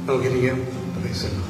നമുക്കിരിക്കാം. Praise the Lord.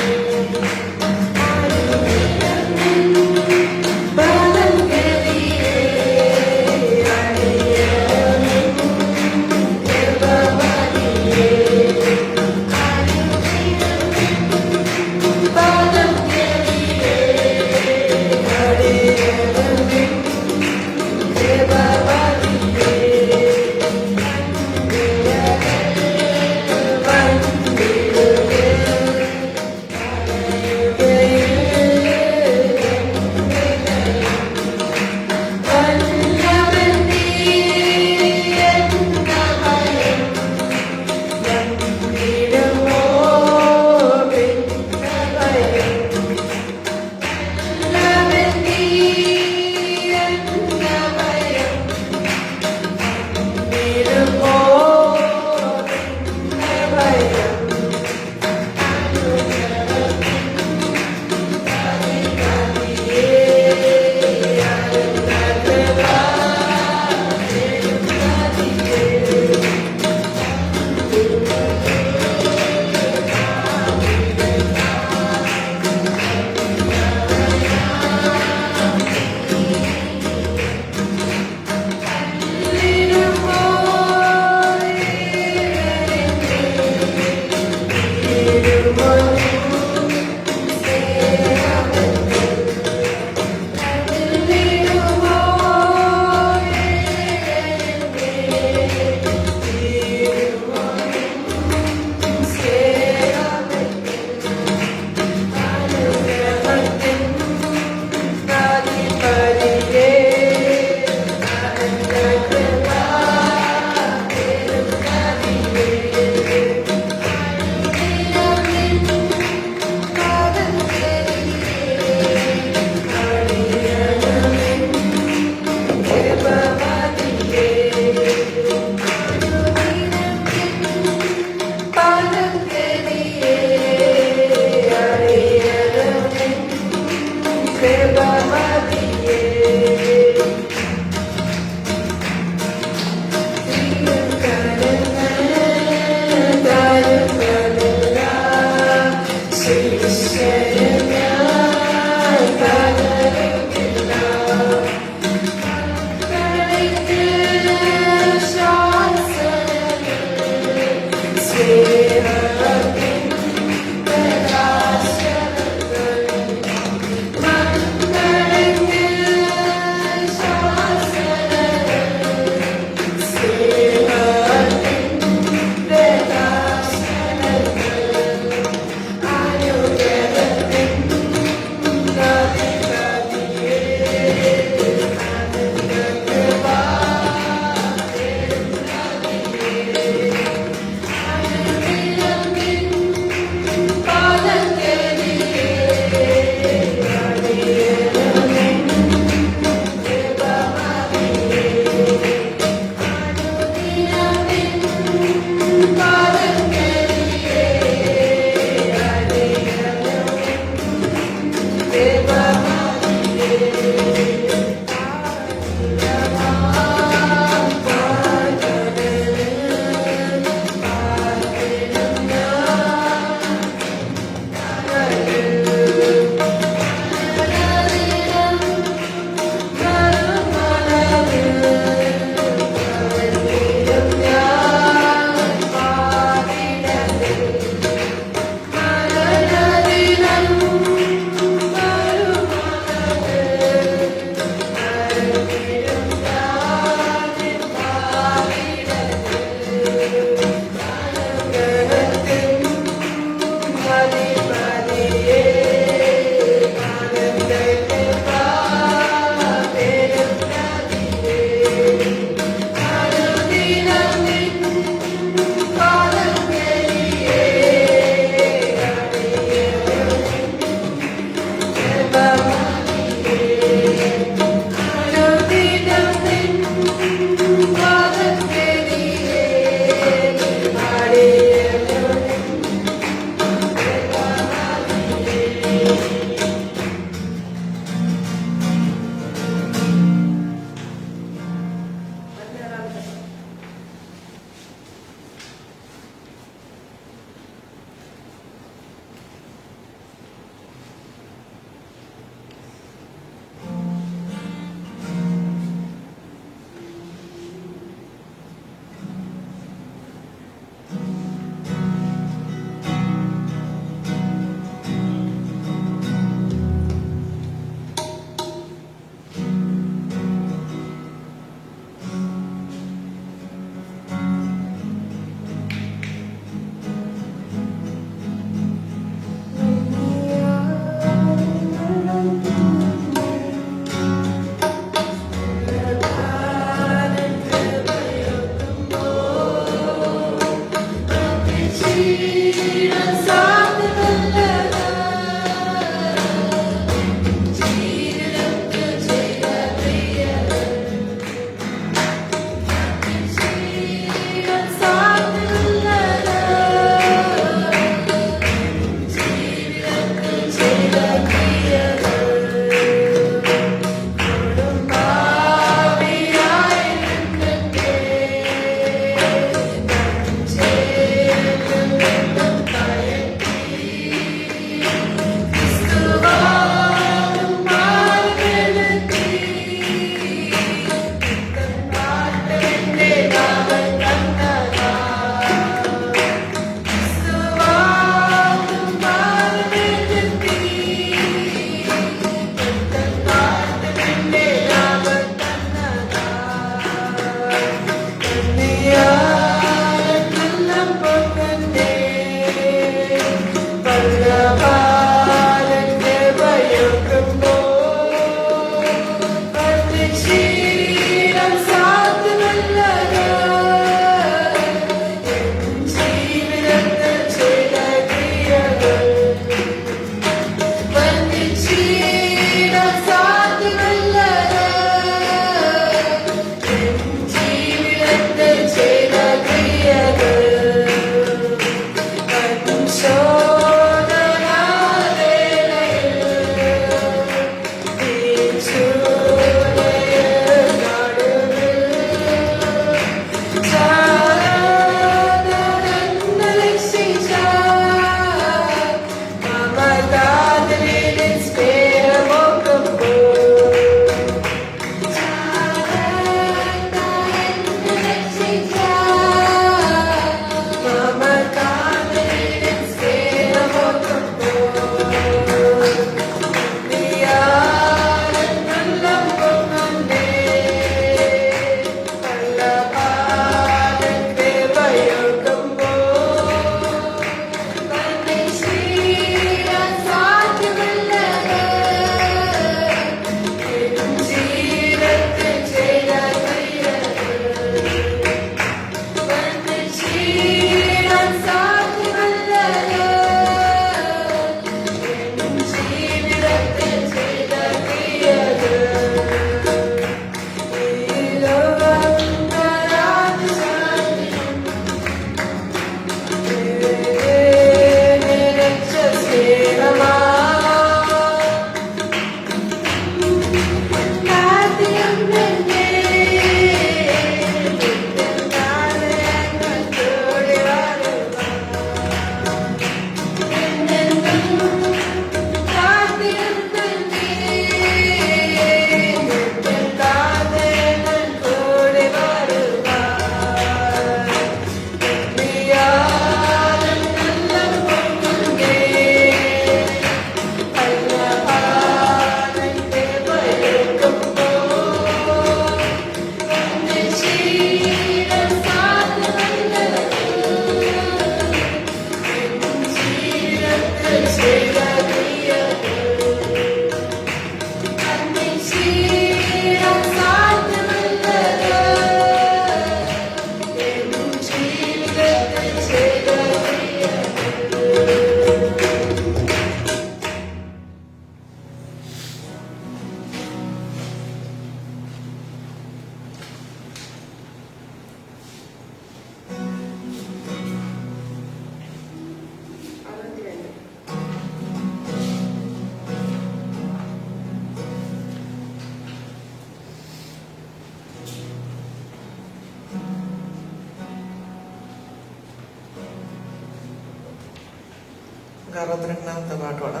62ാമത്തെ പാട്ടോടെ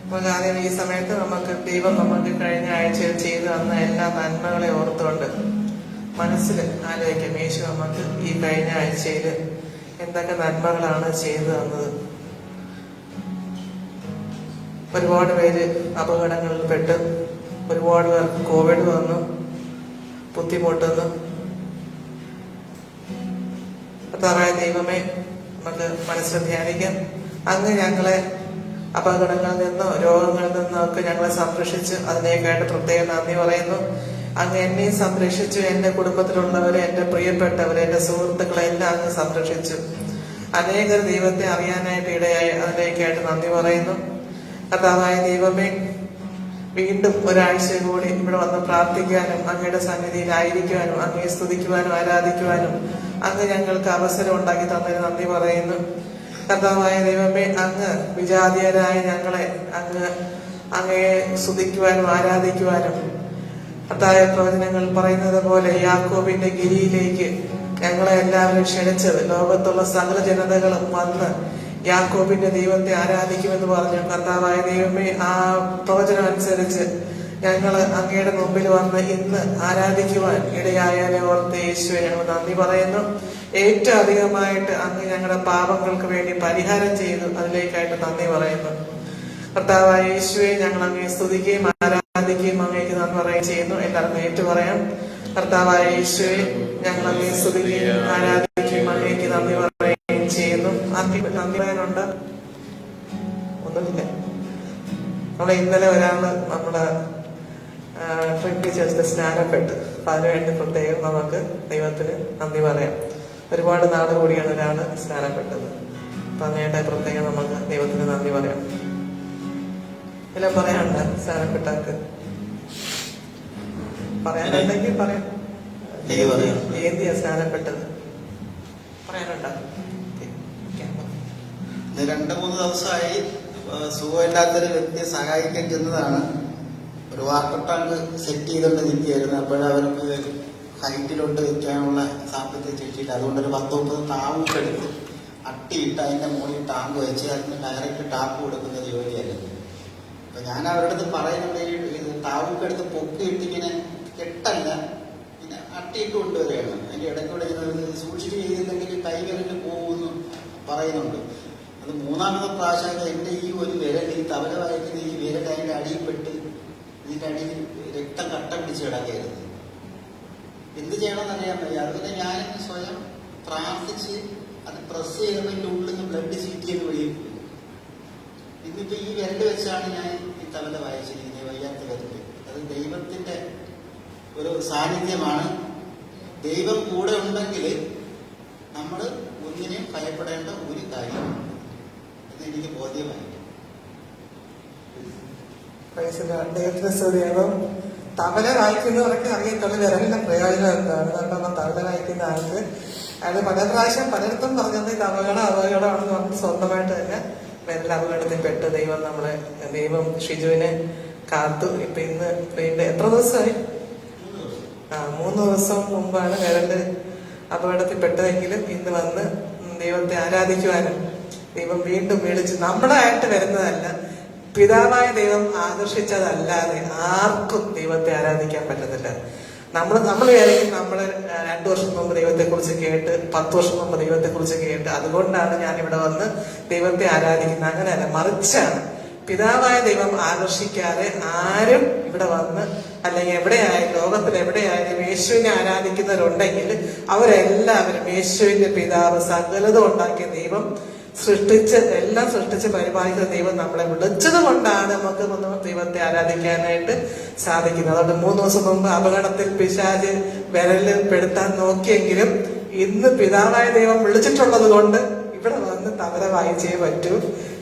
അപ്പോൾ ആദ്യം ഈ സമയത്ത് ദൈവം നമുക്ക് കഴിഞ്ഞ ആഴ്ചയിൽ ചെയ്തു തന്ന എല്ലാ നന്മകളെ ഓർത്തുകൊണ്ട് മനസ്സിൽ ആലോചിക്കാം, യേശു നമുക്ക് ഈ കഴിഞ്ഞ ആഴ്ചയിൽ എന്തൊക്കെ നന്മകളാണ് ചെയ്തു തന്നത്. ഒരുപാട് പേര് അപകടങ്ങളിൽ പെട്ട്, ഒരുപാട് പേർക്ക് കോവിഡ് വന്നു, ബുദ്ധിമുട്ടുന്നു. കർത്താവായ ദൈവമേ, നമുക്ക് മനസ്സിൽ ധ്യാനിക്കാം. അങ്ങ് ഞങ്ങളെ അപകടങ്ങളിൽ നിന്നോ രോഗങ്ങളിൽ നിന്നോ ഒക്കെ ഞങ്ങളെ സംരക്ഷിച്ച് അതിനേക്കായിട്ട് പ്രത്യേകം നന്ദി പറയുന്നു. അങ്ങ് എന്നെ സംരക്ഷിച്ചു, എന്റെ കുടുംബത്തിലുള്ളവരെ, എന്റെ പ്രിയപ്പെട്ടവരെ, എന്റെ സുഹൃത്തുക്കളെ എല്ലാം അങ്ങ് സംരക്ഷിച്ചു. അനേകർ ദൈവത്തെ അറിയാനായിട്ട് ഇടയായി, അതിലേക്കായിട്ട് നന്ദി പറയുന്നു. കർത്താവായ ദൈവമേ, വീണ്ടും ഒരാഴ്ച കൂടി ഇവിടെ വന്ന് പ്രാർത്ഥിക്കാനും അങ്ങയുടെ സന്നിധിയിലായിരിക്കുവാനും അങ്ങയെ സ്തുതിക്കുവാനും ആരാധിക്കുവാനും അങ്ങ് ഞങ്ങൾക്ക് അവസരം ഉണ്ടാക്കി തന്നതിന് നന്ദി പറയുന്നു. കർത്താവായ ദൈവമേ, അങ്ങ് വിജാതീയരായ ഞങ്ങളെ അങ്ങയെ സ്തുതിക്കുവാനും ആരാധിക്കുവാനും കർത്താവായ പ്രവചനങ്ങൾ പറയുന്നത് പോലെ യാക്കോബിന്റെ ഗിരിയിലേക്ക് ഞങ്ങളെ എല്ലാവരും ക്ഷണിച്ചത് ലോകത്തുള്ള സകല ജനതകളും വന്ന് യാക്കോബിന്റെ ദൈവത്തെ ആരാധിക്കുമെന്ന് പറഞ്ഞു. കർത്താവായ ദൈവമേ, ആ പ്രവചനം അനുസരിച്ച് ഞങ്ങൾ അങ്ങയുടെ മുമ്പിൽ വന്ന് ഇന്ന് ആരാധിക്കുവാൻ ഇടയായാലെ ഓർത്ത് യേശുവെ ഞങ്ങൾ നന്ദി പറയുന്നു. ഏറ്റവും അധികമായിട്ട് അങ്ങ് ഞങ്ങളുടെ പാപങ്ങൾക്ക് വേണ്ടി പരിഹാരം ചെയ്തു, അതിലേക്കായിട്ട് നന്ദി പറയുന്നു. കർത്താവായ യേശുവെ, ഞങ്ങൾ അങ്ങയെ സ്തുതിക്കുകയും ആരാധിക്കുകയും അങ്ങേക്ക് നന്ദി പറയുകയും ചെയ്യുന്നു. എല്ലാവർക്കും ഏറ്റു പറയാം. കർത്താവായ യേശുവെ, ഞങ്ങൾ അങ്ങയെ സ്തുതിക്കുകയും ആരാധിക്കുകയും അങ്ങേക്ക് നന്ദി പറയുകയും ചെയ്യുന്നു. നന്ദി പറയാനുണ്ട് ഒന്നുമില്ല. നമ്മളെ ഇന്നലെ ഒരാള് നമ്മുടെ ട്രിപ്പി ചേർത്ത് സ്നാനപ്പെട്ട്, അപ്പൊ അതിനുവേണ്ടി പ്രത്യേകം നമുക്ക് ദൈവത്തിന് നന്ദി പറയാം. ഒരുപാട് നാള് കൂടിയാണ് ഒരാള് സ്നാനപ്പെട്ടത്. അപ്പൊ അതിനായിട്ട് പ്രത്യേകം നമുക്ക് ദൈവത്തിന് നന്ദി പറയാം. എല്ലാം പറയാനുണ്ട് സ്നാനപ്പെട്ടാക്ക് പറയാനുണ്ടെങ്കിൽ പറയാം. എന്തിയാ സ്നാനപ്പെട്ടത് പറയാനുണ്ടോ? 2-3 ദിവസമായി സുഖമില്ലാത്തൊരു വ്യക്തിയെ സഹായിക്കാൻ ചെന്നതാണ്. ഒരു വാട്ടർ ടാങ്ക് സെറ്റ് ചെയ്തുകൊണ്ട് നിൽക്കുകയായിരുന്നു. അപ്പോഴവർക്ക് ഹൈറ്റിലോട്ട് വെക്കാനുള്ള സാമ്പത്തിക ശേഷിയില്ല. അതുകൊണ്ടൊരു 10-30 താവൂക്ക് എടുത്ത് അട്ടിയിട്ട് അതിന്റെ മുകളിൽ ടാങ്ക് വെച്ച് അതിന് ഡയറക്റ്റ് ടാപ്പ് കൊടുക്കുന്ന ജോലിയായിരുന്നു. അപ്പൊ ഞാൻ അവരുടെ അടുത്ത് പറയുന്നുണ്ട്, ഈ താവൂക്ക് എടുത്ത് പൊക്കിയിട്ടിങ്ങനെ കെട്ടല്ല, പിന്നെ അട്ടിയിട്ട് കൊണ്ടുവരികയാണ്. അതിന്റെ ഇടയ്ക്കൂടെ സൂക്ഷിച്ച് ചെയ്തില്ലെങ്കിൽ കൈവിരല് പോകുമെന്ന് പറയുന്നുണ്ട്. അത് 3-ാമത്തെ പ്രാവശ്യം എന്റെ ഈ ഒരു വിരൽ, ഈ തവല വായിക്കുന്ന ഈ വിരൽ അതിന്റെ അടിയിൽപ്പെട്ട് ഇതിന്റെ അടിയിൽ രക്തം കട്ട പിടിച്ച് കിടക്കുകയായിരുന്നു. എന്ത് ചെയ്യണമെന്ന് അറിയാൻ വയ്യ. അതുപോലെ ഞാൻ സ്വയം പ്രാർത്ഥിച്ച് അത് പ്രസ് ചെയ്യുമ്പോൾ ഇതിന്റെ ഉള്ളിൽ നിന്ന് ബ്ലഡ് ചീറ്റിയെന്ന് വഴിയും. ഇന്നിപ്പോ ഈ വിരല് വെച്ചാണ് ഞാൻ ഈ തവല വായിച്ചിരിക്കുന്നത്, വയ്യാത്ത വിരല്. അത് ദൈവത്തിന്റെ ഒരു സാന്നിധ്യമാണ്. ദൈവം കൂടെ ഉണ്ടെങ്കിൽ നമ്മൾ ഒന്നിനെയും ഭയപ്പെടേണ്ട ഒരു കാര്യം എന്ന് എനിക്ക് ബോധ്യമായി. ദൈവത്തിന് സ്തുതിയാകും. തവല വായിക്കുന്നവർക്ക് അറിയത്തുള്ളൂ വിരലിന്റെ പ്രയോജനം എന്താണ്. കാരണം തവല വായിക്കുന്ന ആൾക്ക് അത് പല പ്രാവശ്യം പലയിടത്തും പറഞ്ഞത് ഇത് അപകടമാണെന്ന് പറഞ്ഞ് സ്വന്തമായിട്ട് തന്നെ വിരൽ അപകടത്തിൽ പെട്ട് ദൈവം ഷിജുവിനെ കാത്തു. ഇപ്പൊ ഇന്ന് എത്ര ദിവസമായി? 3 ദിവസം മുമ്പാണ് വിരല് അപകടത്തിൽ പെട്ടതെങ്കിലും ഇന്ന് വന്ന് ദൈവത്തെ ആരാധിക്കുവാനും ദൈവം വീണ്ടും വിളിച്ചു. നമ്മളായിട്ട് വരുന്നതല്ല, പിതാവായ ദൈവം ആകർഷിച്ചതല്ലാതെ ആർക്കും ദൈവത്തെ ആരാധിക്കാൻ പറ്റത്തില്ല. നമ്മൾ വിചാരിക്കും നമ്മള് 2 വർഷം മുമ്പ് ദൈവത്തെ കുറിച്ച് കേട്ട്, 10 വർഷം മുമ്പ് ദൈവത്തെ കുറിച്ച് കേട്ട് അതുകൊണ്ടാണ് ഞാൻ ഇവിടെ വന്ന് ദൈവത്തെ ആരാധിക്കുന്നത്. അങ്ങനെയല്ല, മറിച്ചാണ്. പിതാവായ ദൈവം ആകർഷിക്കാതെ ആരും ഇവിടെ വന്ന്, അല്ലെങ്കിൽ എവിടെയായാലും ലോകത്തിൽ എവിടെയായാലും യേശുവിനെ ആരാധിക്കുന്നവരുണ്ടെങ്കിൽ അവരെല്ലാവരും യേശുവിന്റെ പിതാവ് സകലതും ഉണ്ടാക്കിയ ദൈവം എല്ലാം സൃഷ്ടിച്ച് പരിപാലിക്കുന്ന ദൈവം നമ്മളെ വിളിച്ചത് കൊണ്ടാണ് നമുക്ക് ദൈവത്തെ ആരാധിക്കാനായിട്ട് സാധിക്കുന്നത്. അതുകൊണ്ട് 3 ദിവസം മുമ്പ് അപകടത്തിൽ പിശാച് വിരലിൽ പെടുത്താൻ നോക്കിയെങ്കിലും ഇന്ന് പിതാവായ ദൈവം വിളിച്ചിട്ടുള്ളത് കൊണ്ട് ഇവിടെ വന്ന് തവല വായിച്ചേ പറ്റൂ.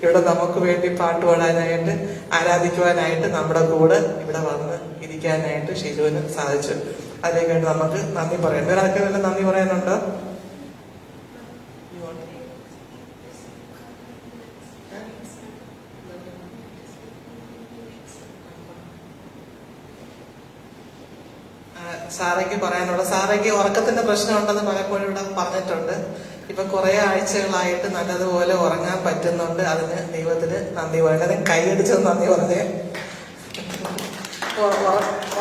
ഇവിടെ നമുക്ക് വേണ്ടി പാട്ട് പാടാനായിട്ട് ആരാധിക്കുവാനായിട്ട് നമ്മുടെ കൂടെ ഇവിടെ വന്ന് ഇരിക്കാനായിട്ട് ഷിജുവിന് സാധിച്ചു. അതിലേക്കായിട്ട് നമുക്ക് നന്ദി പറയാം. വേറെ ആർക്കും വല്ല നന്ദി പറയാനുണ്ടോ? സാറയ്ക്ക് പറയാനുള്ള, സാറയ്ക്ക് ഉറക്കത്തിന്റെ പ്രശ്നം ഉണ്ടെന്ന് പലപ്പോഴും ഇവിടെ പറഞ്ഞിട്ടുണ്ട്. ഇപ്പൊ കുറെ ആഴ്ചകളായിട്ട് നല്ലതുപോലെ ഉറങ്ങാൻ പറ്റുന്നുണ്ട്. അതിന് ദൈവത്തിന് നന്ദി പറയാം. അതിന് കൈയടിച്ചത് നന്ദി പറഞ്ഞേ.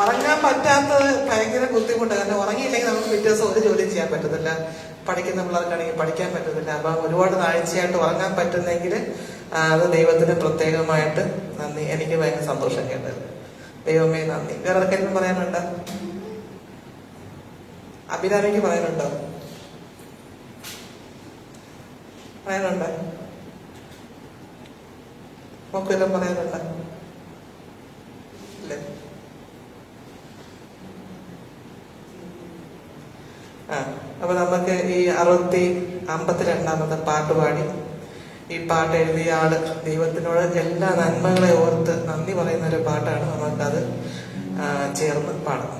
ഉറങ്ങാൻ പറ്റാത്തത് ഭയങ്കര ബുദ്ധിമുട്ടാണ്. കാരണം ഉറങ്ങിയില്ലെങ്കിൽ നമുക്ക് പിറ്റേ ദിവസം ഒരു ജോലി ചെയ്യാൻ പറ്റത്തില്ല. പഠിക്കുന്ന പിള്ളേർക്കാണെങ്കിൽ പഠിക്കാൻ പറ്റത്തില്ല. അപ്പൊ ഒരുപാട് ആഴ്ചയായിട്ട് ഉറങ്ങാൻ പറ്റുന്നെങ്കിൽ അത് ദൈവത്തിന് പ്രത്യേകമായിട്ട് നന്ദി. എനിക്ക് ഭയങ്കര സന്തോഷം കേട്ടത്. ദൈവമേ നന്ദി. വേറെ ആർക്കെങ്കിലും പറയാനുണ്ടോ? അഭിരാമിക്ക് പറയാനുണ്ടോ? പറയാനുണ്ടോ? നമുക്കെല്ലാം പറയാനുണ്ട അല്ലേ? അപ്പൊ നമുക്ക് ഈ 52 പാട്ട് പാടി, ഈ പാട്ട് എഴുതിയ ആള് ദൈവത്തിനോട് എല്ലാ നന്മകളെ ഓർത്ത് നന്ദി പറയുന്ന ഒരു പാട്ടാണ്. നമുക്കത് ചേർന്ന് പാടാം.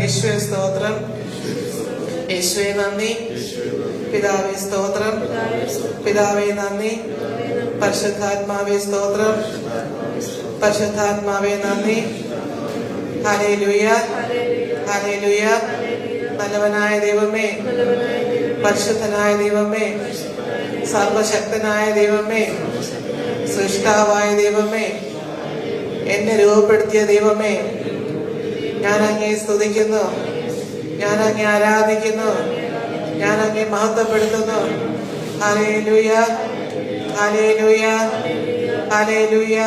യേശുവേ സ്തോത്രം, യേശുവേ നന്ദി, പിതാവേ സ്തോത്രം, പിതാവേ നന്ദി, പരിശുദ്ധാത്മാവേ സ്തോത്രം, പരിശുദ്ധാത്മാവേ നന്ദി. Hallelujah, hallelujah. നല്ലവനായ ദൈവമേ, പരിശുദ്ധനായ ദൈവമേ, സർവശക്തനായ ദൈവമേ, സൃഷ്ടാവായ ദൈവമേ, എന്നെ രൂപപ്പെടുത്തിയ ദൈവമേ, ഞാൻ അങ്ങേ സ്തുതിക്കുന്നു, ഞാൻ അങ്ങേ ആരാധിക്കുന്നു, ഞാൻ അങ്ങേ മഹത്വപ്പെടുത്തുന്നു. ഹല്ലേലൂയ, ഹല്ലേലൂയ, ഹല്ലേലൂയ,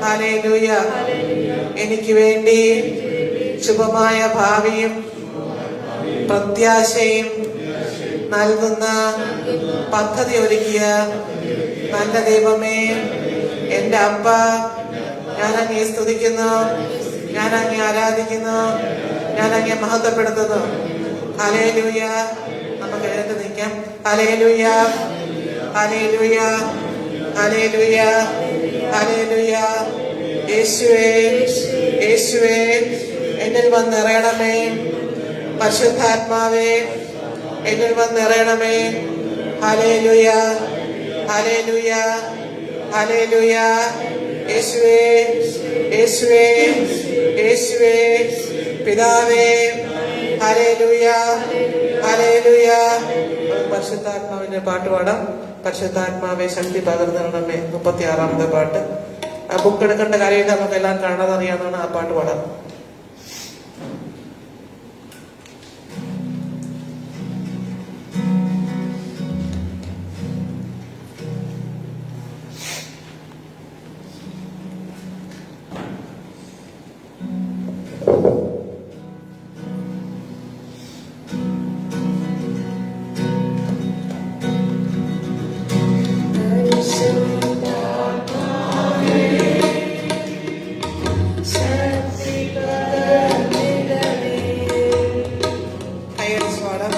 ഹല്ലേലൂയ. എനിക്ക് വേണ്ടി ശുഭമായ ഭാവിയും പ്രത്യാശയും നൽകുന്ന പദ്ധതി ഒരുക്കിയ നല്ല ദൈവമേ, എന്റെ അപ്പ, ഞാൻ അങ്ങേ സ്തുതിക്കുന്നു, ഞാൻ അങ്ങേ ആരാധിക്കുന്നു, ഞാൻ അങ്ങേ മഹത്വപ്പെടുത്തുന്നു. ഹല്ലേലൂയ. നമുക്ക് എഴുന്നേറ്റ് നിൽക്കാം. ഹല്ലേലൂയ, ഹല്ലേലൂയ, ഹല്ലേലൂയ, ഹല്ലേലൂയ. യേശുവേ, യേശുവേ, എന്നിൽ വന്നിറയണമേ. പരിശുദ്ധാത്മാവേ, എന്നിൽ വന്നിറയണമേ. ഹല്ലേലൂയ, ഹല്ലേലൂയ, ഹല്ലേലൂയ. യേശുവേ, യേശുവേ, യേശുവേ, പിതാവേ, ഹല്ലേലൂയ, ഹല്ലേലൂയ. പരിശുദ്ധാത്മാവിന്റെ പാട്ട് പാടാം. പരിശുദ്ധാത്മാവെ ശക്തി പകർന്നിടണമേ. 36ാമത്തെ പാട്ട്. ആ ബുക്ക് എടുക്കേണ്ട കാര്യമില്ല, നമുക്ക് എല്ലാം കാണാതെ അറിയാവുന്നതാണ്. ആ പാട്ട് പാടാം. കൈയടിച്ച് പാടാം.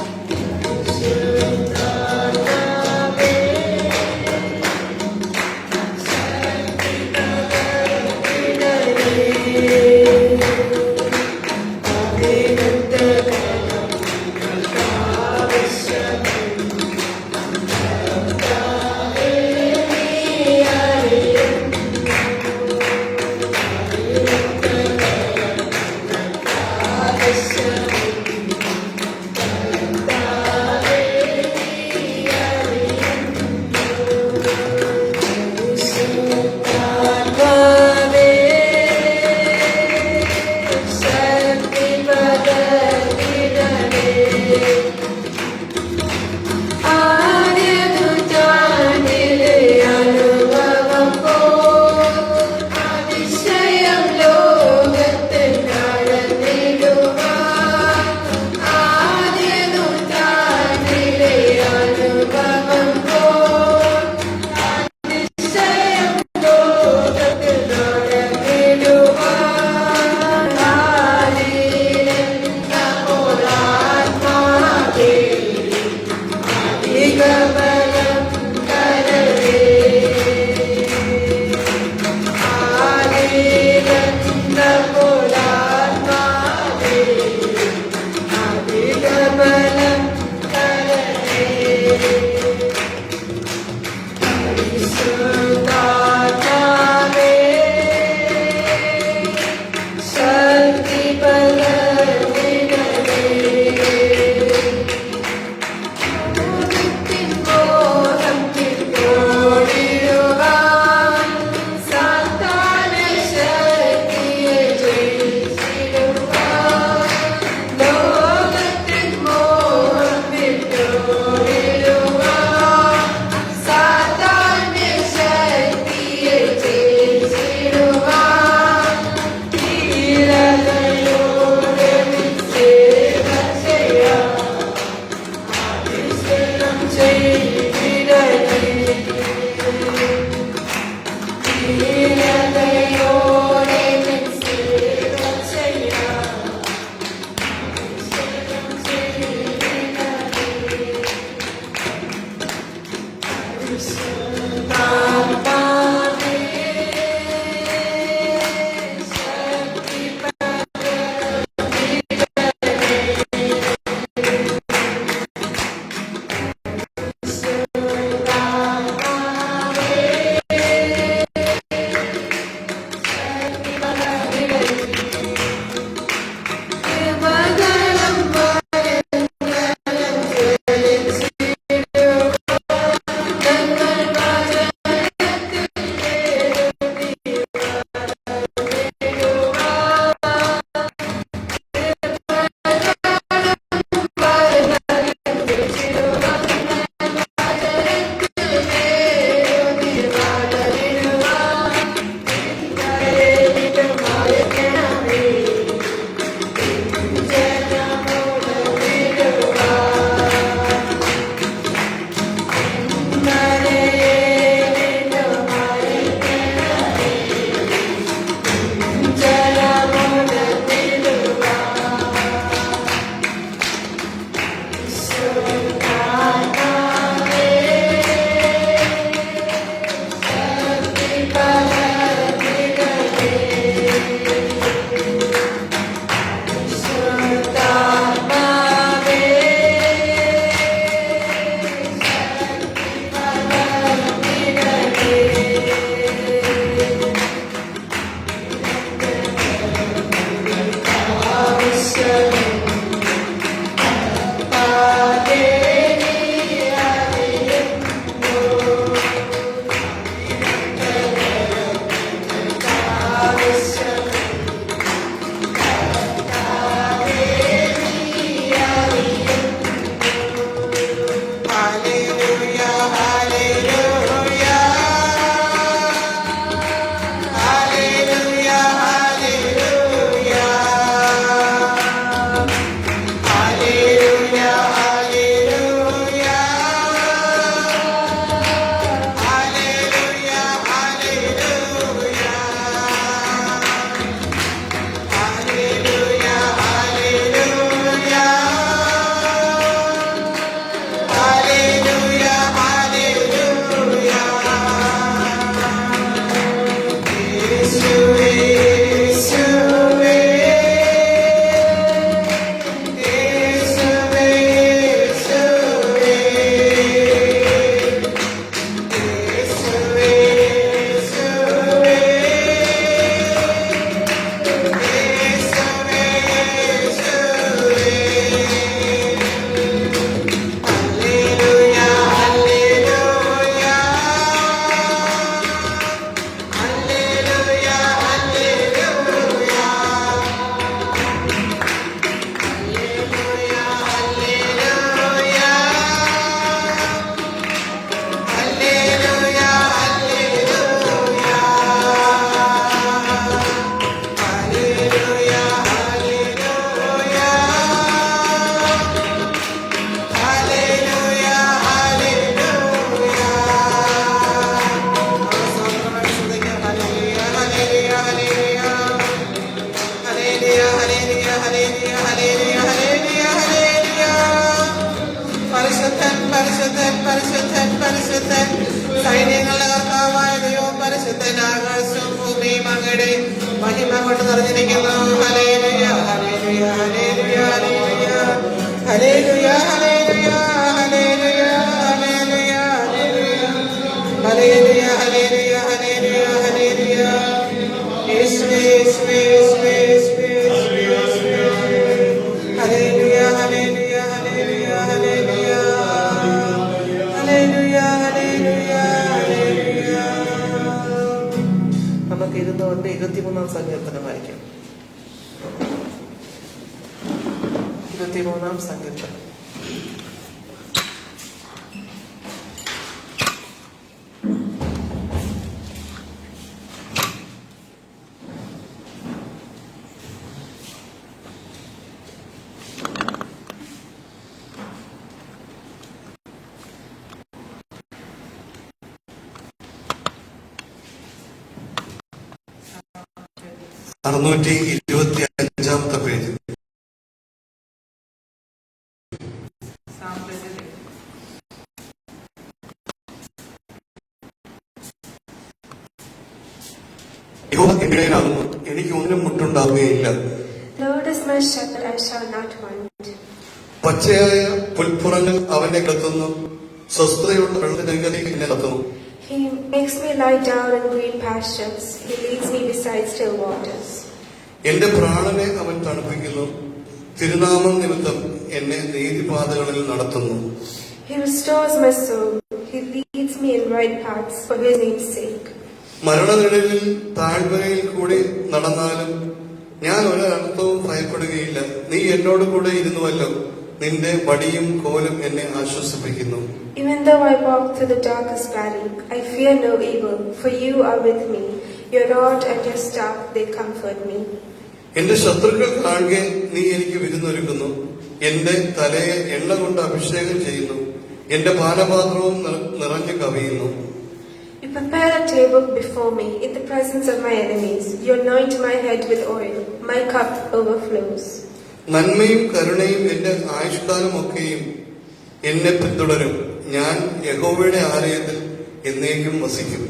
പരിശുദ്ധൻ പരിശുദ്ധൻ പരിശുദ്ധൻ. സൈന്യങ്ങളുടെ കർത്താവായ ദൈവം പരിശുദ്ധൻ. ആകാശവും ഭൂമിയും അങ്ങയുടെ മഹിമ കൊണ്ട് നിറഞ്ഞിരിക്കുന്നു. ഹല്ലേലൂയ ഹല്ലേലൂയ ഹല്ലേലൂയ ഹല്ലേലൂയ ഹല്ലേലൂയ ഹല്ലേലൂയ ഹല്ലേലൂയ ഹല്ലേലൂയ ഹല്ലേലൂയ ഹല്ലേലൂയ ഹല്ലേലൂയ. യേശുവേ യേശുവേ യേശുവേ യേശുവേ യേശുവേ. ഹല്ലേലൂയ ഹല്ലേലൂയ ഹല്ലേലൂയ ഹല്ലേലൂയ ഹല്ലേലൂയ ഹല്ലേലൂയ ഹല്ലേലൂയ. നമുക്ക് ഇരുന്നുകൊണ്ട് 23-ാം സങ്കീർത്തനം വായിക്കാം. 23-ാം സങ്കീർത്തനം. അറുന്നൂറ്റി 25-ാമത്തെ പേജ്. യഹോവ എന്റെ ഇടയനാകുന്നു, എനിക്ക് ഒന്നിനും മുട്ടുണ്ടാവുകയില്ല. Lord is my shepherd, I shall not want. പച്ചയായ പുൽപ്പുറങ്ങൾ അവനെ കിടത്തുന്നു, സ്വസ്ഥതയുള്ള വെള്ളത്തിനരികിൽ എന്നെ നടത്തുന്നു. He makes me lie down in green pastures. He leads me beside still waters. എന്റെ പ്രാണനെ അവൻ തണുപ്പിക്കുന്നു, തിരുനാമം നിമിത്തം എന്നെ നീതിപാതകളിൽ നടത്തുന്നു. He restores my soul. He leads me in right paths for his name's sake. മരണനിഴലിൽ താഴ്വരയിൽ കൂടി നടന്നാലും ഞാൻ ഒരർത്ഥവും ഭയപ്പെടുകയില്ല. നീ എന്നോട് കൂടെ ഇരുന്നുവല്ലോ, നിന്റെ വടിയും കോലും എന്നെ ആശ്വസിപ്പിക്കുന്നു. Even though I walk through the darkest valley, I fear no evil, for you are with me. Your rod and your staff, they comfort me. എന്റെ ശത്രുക്കൾ കാണുക നീ എനിക്ക് വിരുന്നൊരുക്കുന്നു. എന്റെ തലയെ എണ്ണ കൊണ്ട് അഭിഷേകം ചെയ്യുന്നു, എന്റെ പാനപാത്രവും നിറഞ്ഞു കവിയുന്നു. You prepare a table before me in the presence of my enemies. You anoint my head with oil. My cup overflows. നന്മയും കരുണയും എന്റെ ആയുഷ്കാലമൊക്കെയും എന്നെ പിന്തുടരും. ഞാൻ യഹോവയുടെ ആലയത്തിൽ എന്നേക്കും വസിക്കും.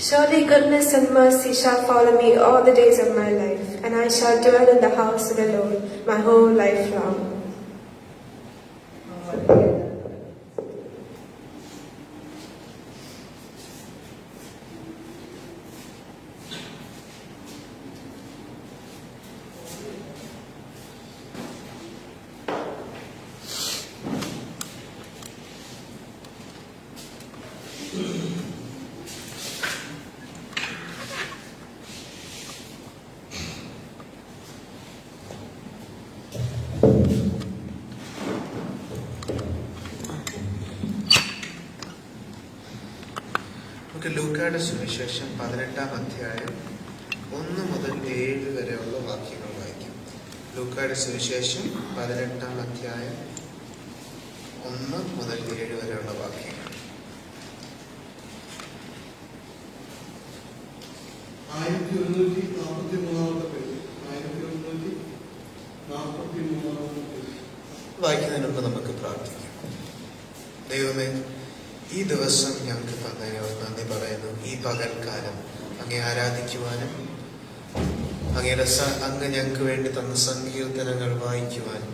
Surely goodness and mercy shall follow me all the days of my life, and I shall dwell in the house of the Lord my whole life long. നമുക്ക് ലൂക്കായുടെ സുവിശേഷം 18-ാം അധ്യായം 1 മുതൽ 7 വരെയുള്ള വാക്യങ്ങൾ വായിക്കാം. ലൂക്കായുടെ സുവിശേഷം 18-ാം അധ്യായം 1 മുതൽ 7 വരെയുള്ള വാക്യങ്ങൾ. വായിക്കുന്നതിന് മുമ്പ് നമുക്ക് പ്രാർത്ഥിക്കാം. ദൈവമേ, ഈ ദിവസം ഞങ്ങൾക്ക് തന്നതിന് നന്ദി പറയുന്നു. ഈ പകൽക്കാലം അങ്ങേ ആരാധിക്കുവാനും അങ്ങ് ഞങ്ങൾക്ക് വേണ്ടി തന്ന സങ്കീർത്തനങ്ങൾ വായിക്കുവാനും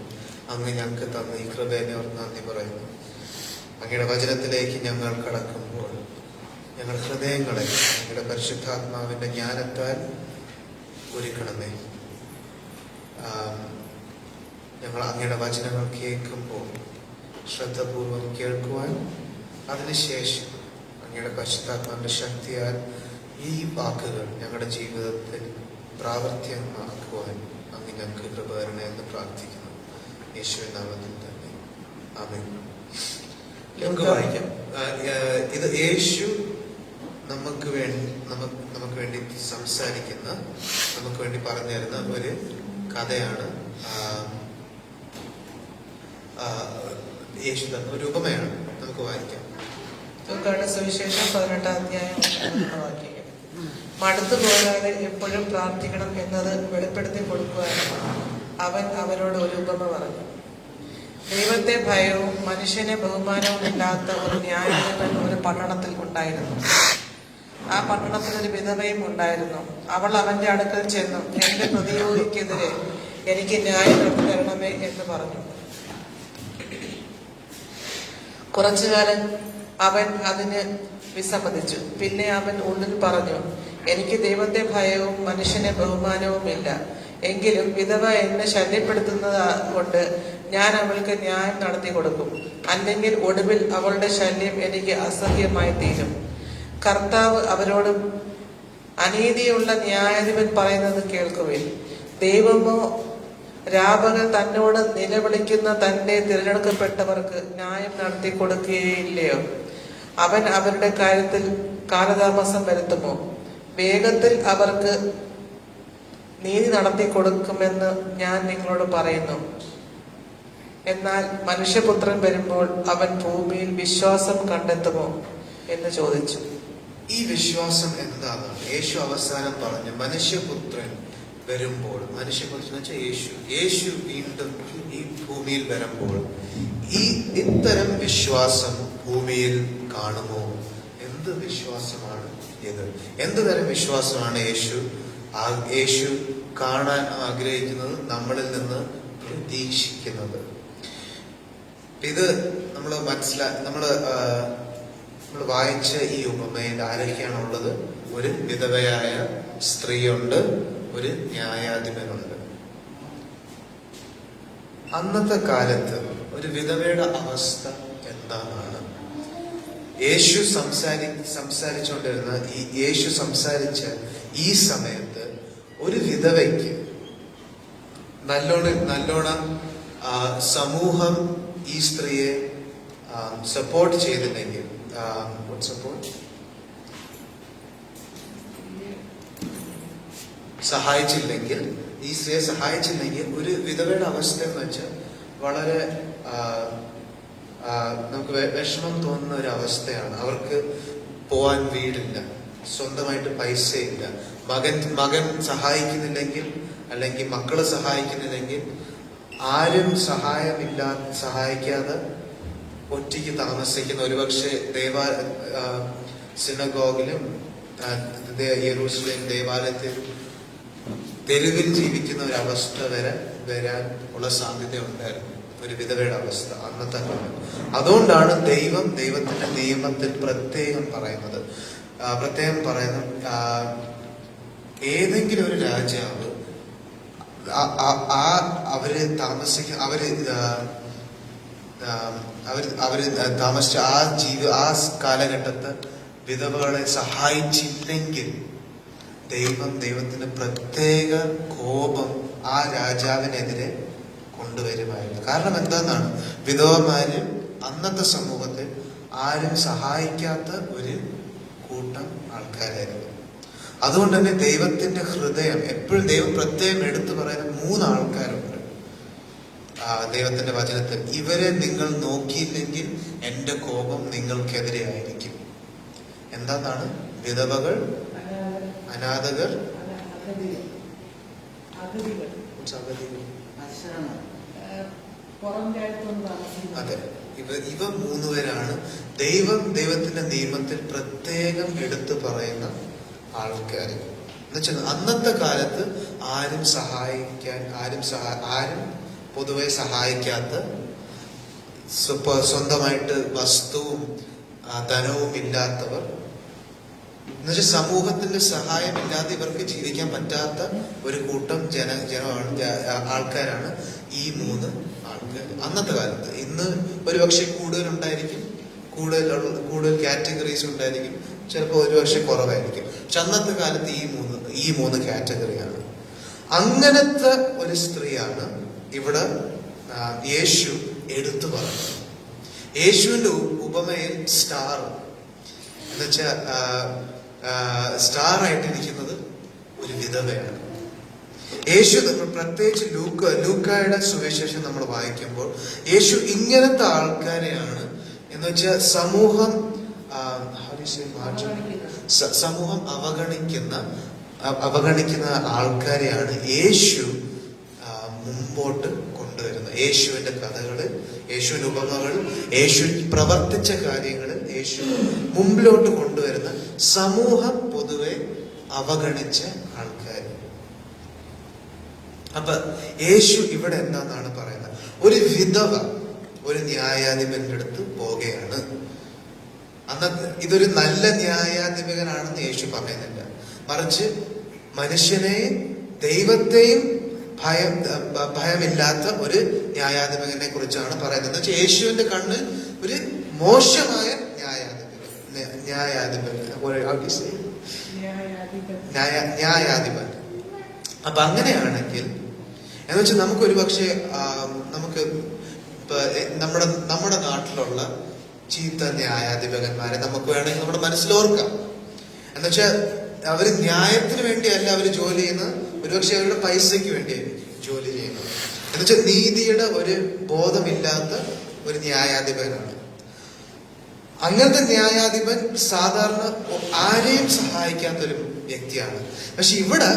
അങ്ങ് ഞങ്ങൾക്ക് തന്ന ഈ കൃപയെ നന്ദി പറയുന്നു. അങ്ങയുടെ വചനത്തിലേക്ക് ഞങ്ങൾ കടക്കുമ്പോൾ ഞങ്ങൾ ഹൃദയങ്ങളെ അങ്ങയുടെ പരിശുദ്ധാത്മാവിന്റെ ജ്ഞാനത്താൽ ഒരുക്കണമേ. ഞങ്ങൾ അങ്ങയുടെ വചനങ്ങൾ കേൾക്കുമ്പോൾ ശ്രദ്ധപൂർവം കേൾക്കുവാൻ, അതിനുശേഷം അങ്ങയുടെ പരിശുദ്ധാത്മാവിന്റെ ശക്തിയാൽ ഈ വാക്കുകൾ ഞങ്ങളുടെ ജീവിതത്തിൽ പ്രാവർത്തികമാക്കുവാൻ അങ്ങ് ഞങ്ങൾക്ക് കൃപ തരണേ എന്ന് പ്രാർത്ഥിക്കുന്നു. യേശുവിൻ നാമത്തിൽ തന്നെ ആമേൻ. നമുക്ക് വായിക്കാം. ഇത് യേശു നമുക്ക് വേണ്ടി സംസാരിക്കുന്ന, നമുക്ക് വേണ്ടി പറഞ്ഞു തരുന്ന ഒരു കഥയാണ്. യേശു തന്ന ഒരു ഉപമയാണ്. നമുക്ക് വായിക്കാം. ലൂക്കായുടെ സുവിശേഷം 18-ാം അധ്യായം 1 വാക്യം. മടുത്തു പോകാതെ എപ്പോഴും പ്രാർത്ഥിക്കണം എന്നത് വെളിപ്പെടുത്തി കൊടുക്കുവാൻ അവൻ അവരോട് ഒരു ഉപമ പറഞ്ഞു. ദൈവത്തെ ഭയവും മനുഷ്യനെ ബഹുമാനവും ഇല്ലാത്ത ഒരു ന്യായാധിപൻ ഒരു പട്ടണത്തിൽ ഉണ്ടായിരുന്നു. ആ പട്ടണത്തിൽ ഒരു വിധവയും ഉണ്ടായിരുന്നു. അവൾ അവന്റെ അടുക്കൽ ചെന്നു, എന്റെ പ്രതിയോഗിക്കെതിരെ എനിക്ക് ന്യായം നടത്തി തരണമേ എന്ന് പറഞ്ഞു. കുറച്ചുകാലം അവൻ അതിന് വിസമ്മതിച്ചു. പിന്നെ അവൻ ഉള്ളിൽ പറഞ്ഞു, എനിക്ക് ദൈവത്തെ ഭയവും മനുഷ്യനെ ബഹുമാനവും ഇല്ല. എങ്കിലും വിധവ എന്നെ ശല്യപ്പെടുത്തുന്നത് കൊണ്ട് ഞാൻ അവൾക്ക് ന്യായം നടത്തി കൊടുക്കും. അല്ലെങ്കിൽ ഒടുവിൽ അവളുടെ ശല്യം എനിക്ക് അസഹ്യമായി തീരും. കർത്താവ് അവരോട്, അനീതിയുള്ള ന്യായാധിപൻ പറയുന്നത് കേൾക്കുവിൻ. ദൈവമോ രാപകൽ തന്നോട് നിലവിളിക്കുന്ന തന്റെ തിരഞ്ഞെടുക്കപ്പെട്ടവർക്ക് ന്യായം നടത്തി കൊടുക്കുകയില്ലയോ? അവൻ അവരുടെ കാര്യത്തിൽ കാലതാമസം വരുത്തുമോ? വേഗത്തിൽ അവർക്ക് നീതി നടത്തി കൊടുക്കുമെന്ന് ഞാൻ നിങ്ങളോട് പറയുന്നു. എന്നാൽ മനുഷ്യപുത്രൻ വരുമ്പോൾ അവൻ ഭൂമിയിൽ വിശ്വാസം കണ്ടെത്തുമോ എന്ന് ചോദിച്ചു. ഈ വിശ്വാസം എന്താണ്? യേശു അവസാനം പറഞ്ഞു, മനുഷ്യപുത്രൻ വരുമ്പോൾ, മനുഷ്യപുത്രൻ വെച്ചാൽ യേശു വീണ്ടും ഈ ഭൂമിയിൽ വരുമ്പോൾ ഇത്തരം വിശ്വാസം ഭൂമിയിൽ കാണുമോ? എന്ത് വിശ്വാസമാണ് ഇത്? എന്ത് തരം വിശ്വാസമാണ് യേശു കാണാൻ ആഗ്രഹിക്കുന്നത്, നമ്മളിൽ നിന്ന് പ്രതീക്ഷിക്കുന്നത്? ഇത് നമ്മൾ വായിച്ച ഈ ഉപമയിൽ ആരൊക്കെയാണുള്ളത്? ഒരു വിധവയായ സ്ത്രീയുണ്ട്, ഒരു ന്യായാധിപനുണ്ട്. അന്നത്തെ കാലത്ത് ഒരു വിധവയുടെ അവസ്ഥ എന്താണ്? യേശു സംസാരിച്ചുകൊണ്ടിരുന്ന യേശു സംസാരിച്ച ഈ സമയത്ത് ഒരു വിധവയ്ക്ക് നല്ലോണം സമൂഹം ഈ സ്ത്രീയെ സപ്പോർട്ട് ചെയ്തില്ലെങ്കിൽ, സഹായിച്ചില്ലെങ്കിൽ, ഈ സ്ത്രീയെ സഹായിച്ചില്ലെങ്കിൽ ഒരു വിധവയുടെ അവസ്ഥ എന്ന് വെച്ചാൽ വളരെ നമുക്ക് വിഷമം തോന്നുന്ന ഒരു അവസ്ഥയാണ്. അവർക്ക് പോവാൻ വീടില്ല, സ്വന്തമായിട്ട് പൈസയില്ല, മകൻ സഹായിക്കുന്നില്ലെങ്കിൽ, അല്ലെങ്കിൽ മക്കള് സഹായിക്കുന്നില്ലെങ്കിൽ, ആരും സഹായിക്കാതെ ഒറ്റയ്ക്ക് താമസിക്കുന്ന, ഒരുപക്ഷെ സിനഗോഗിലും യെരൂശലേം ദേവാലയത്തിൽ തെരുവിൽ ജീവിക്കുന്ന ഒരു അവസ്ഥ വരാൻ ഉള്ള സാധ്യത ഉണ്ടായിരുന്നു. ഒരു വിധവയുടെ അവസ്ഥ അന്നത്തെ കാലം. അതുകൊണ്ടാണ് ദൈവത്തിന്റെ നിയമത്തിൽ പ്രത്യേകം പറയുന്നത്, ഏതെങ്കിലും ഒരു രാജാവ് അവര് താമസിച്ച ആ കാലഘട്ടത്ത് വിധവകളെ സഹായിച്ചില്ലെങ്കിൽ ദൈവത്തിന്റെ പ്രത്യേക കോപം ആ രാജാവിനെതിരെ കൊണ്ടുവരുമായിരുന്നു. കാരണം എന്താന്നാണ്, വിധവമാര് അന്നത്തെ സമൂഹത്തിൽ ആരും സഹായിക്കാത്ത ഒരു കൂട്ടം ആൾക്കാരായിരുന്നു. അതുകൊണ്ട് തന്നെ ദൈവത്തിന്റെ ഹൃദയം എപ്പോഴും ദൈവം പ്രത്യേകം എടുത്തു പറയുന്ന 3 ആൾക്കാരുണ്ട് ദൈവത്തിന്റെ വചനത്തിൽ. ഇവരെ നിങ്ങൾ നോക്കിയില്ലെങ്കിൽ എന്റെ കോപം നിങ്ങൾക്കെതിരെ ആയിരിക്കും. എന്താന്നാണ്? വിധവകൾ, അനാഥകർ, അതെ, ഇവ 3 പേരാണ് ദൈവത്തിന്റെ നിയമത്തിൽ പ്രത്യേകം എടുത്തു പറയുന്ന ആൾക്കാർ. എന്നുവെച്ചാൽ അന്നത്തെ കാലത്ത് ആരും പൊതുവെ സഹായിക്കാത്ത, സ്വന്തമായിട്ട് വസ്തുവും ധനവും ഇല്ലാത്തവർ, എന്നുവെച്ചാൽ സമൂഹത്തിന്റെ സഹായമില്ലാതെ ഇവർക്ക് ജീവിക്കാൻ പറ്റാത്ത ഒരു കൂട്ടം ആൾക്കാരാണ് ഈ 3 ആൾക്കാർ അന്നത്തെ കാലത്ത്. ഇന്ന് ഒരുപക്ഷെ കൂടുതലുണ്ടായിരിക്കും, കൂടുതൽ കാറ്റഗറീസ് ഉണ്ടായിരിക്കും, ചിലപ്പോൾ ഒരുപക്ഷെ കുറവായിരിക്കും. പക്ഷെ അന്നത്തെ കാലത്ത് ഈ 3 കാറ്റഗറിയാണ്. അങ്ങനത്തെ ഒരു സ്ത്രീയാണ് ഇവിടെ യേശു എടുത്തു പറഞ്ഞത്. യേശുവിന്റെ ഉപമയിൽ സ്റ്റാർ എന്നുവെച്ചാൽ സ്റ്റാർ ആയിട്ടിരിക്കുന്നത് ഒരു വിധവയാണ്. യേശു പ്രത്യേകിച്ച് ലൂക്കായുടെ സുവിശേഷം നമ്മൾ വായിക്കുമ്പോൾ യേശു ഇങ്ങനത്തെ ആൾക്കാരെയാണ്, എന്ന് വെച്ചാൽ സമൂഹം അവഗണിക്കുന്ന ആൾക്കാരെയാണ് യേശു മുമ്പോട്ട് കൊണ്ടുവരുന്നത്. യേശുവിന്റെ കഥകള്, യേശുവിന്റെ ഉപമകൾ, യേശു പ്രവർത്തിച്ച കാര്യങ്ങളിൽ യേശു മുമ്പിലോട്ട് കൊണ്ടുവരുന്ന സമൂഹം പൊതുവെ അവഗണിച്ച ആൾക്കാർ. അപ്പൊ യേശു ഇവിടെ എന്താണെന്നാണ് പറയുന്നത്? ഒരു വിധവ ഒരു ന്യായാധിപന്റെ അടുത്ത് പോകുകയാണ്. അന്നത്തെ ഇതൊരു നല്ല ന്യായാധിപകനാണെന്ന് യേശു പറയുന്നില്ല, മറിച്ച് മനുഷ്യനെയും ദൈവത്തെയും ഭയമില്ലാത്ത ഒരു ന്യായാധിപകനെ കുറിച്ചാണ് പറയുന്നത്. യേശുവിന്റെ കണ്ണിൽ ഒരു മോശമായ ന്യായാധിപൻ. അപ്പൊ അങ്ങനെയാണെങ്കിൽ എന്ന് വെച്ചാൽ നമുക്കൊരു പക്ഷേ നമുക്ക് നമ്മുടെ നാട്ടിലുള്ള ചീത്ത ന്യായാധിപകന്മാരെ നമുക്ക് വേണമെങ്കിൽ നമ്മുടെ മനസ്സിലോർക്കാം. എന്നുവെച്ചാൽ അവര് ന്യായത്തിന് വേണ്ടിയല്ല അവർ ജോലി ചെയ്യുന്നത്, ഒരുപക്ഷെ അവരുടെ പൈസയ്ക്ക് വേണ്ടിയായിരിക്കും ജോലി ചെയ്യുന്നത്. എന്നുവെച്ചാൽ നീതിയുടെ ഒരു ബോധമില്ലാത്ത ഒരു ന്യായാധിപനാണ്. അങ്ങനത്തെ ന്യായാധിപൻ സാധാരണ ആരെയും സഹായിക്കാത്തൊരു വ്യക്തിയാണ്. പക്ഷെ ഇവിടെ